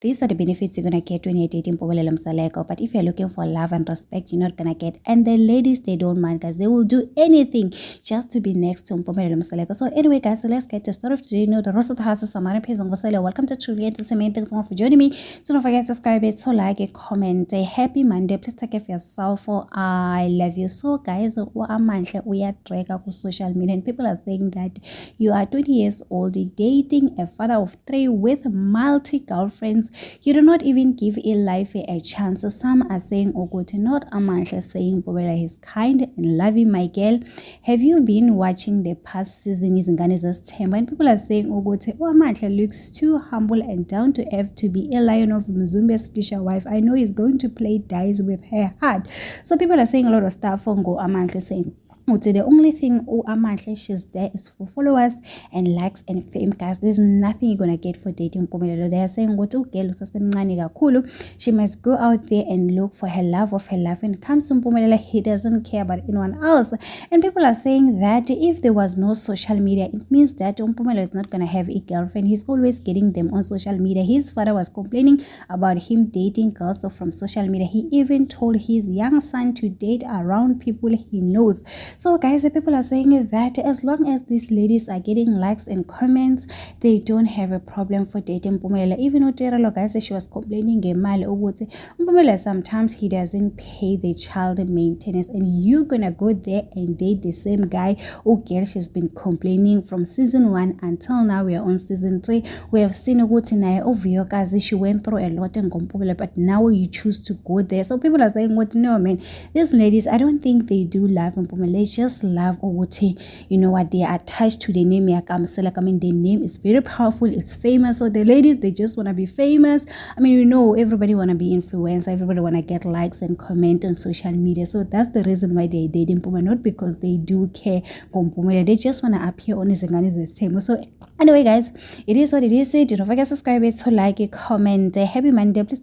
these are the benefits you're gonna get when you're dating Mpumelelo Msaleko. But if you're looking for love and respect, you're not gonna get. And the ladies, they don't mind, guys. They will do anything just to be next to Mpumelelo Msaleko. So anyway, guys, so let's get to start of today. You know, the rest of the house is Samara Pezongosele. Welcome to Truly Entertainment. Thanks so much for joining me. So don't forget to subscribe, so like, a comment. A happy Monday. Please take care of yourself. For I love you. So guys, we are tracking social media, and people are saying that you are 20 years old, dating a father of 3 with multi girlfriends. You do not even give a life a chance. Some are saying Ogote, not Amanhle, saying Mpumelelo is kind and loving my girl. Have you been watching the past season? Is Nganiza's temper? And people are saying Ogote, Amanhle looks too humble and down to earth to be a lion of Mzumbe's future wife. I know he's going to play dice with her heart. So people are saying a lot of stuff on Go Amanhle, saying the only thing Amanhle, she's there is for followers and likes and fame, guys. There's nothing you're gonna get for dating Mpumelelo. They are saying she must go out there and look for her love of her life. When it comes to Mpumelelo, he doesn't care about anyone else. And people are saying that if there was no social media, it means that Mpumelelo is not gonna have a girlfriend. He's always getting them on social media. His father was complaining about him dating girls from social media. He even told his young son to date around people he knows. So guys, the people are saying that as long as these ladies are getting likes and comments, they don't have a problem for dating Mpumelelo. Even Oterelo, guys, she was complaining Mpumelelo, sometimes he doesn't pay the child maintenance, and you're gonna go there and date the same guy or girl. She's been complaining from season 1 until now. We are on season 3. We have seen Ovuyo, she went through a lot in Mpumelelo, but now you choose to go there. So people are saying, what? No, man, these ladies, I don't think they do love Mpumelelo. Just love Owote, you know what, they are attached to the name Yakamselek. I mean, the name is very powerful, it's famous. So the ladies, they just want to be famous. I mean, you know, everybody want to be influencer, everybody want to get likes and comment on social media. So that's the reason why they dating Mpumelelo, not because they do care for Mpumelelo. They just want to appear on his table. So anyway, guys, it is what it is. Do not forget to subscribe, so like, comment. Happy Monday. Please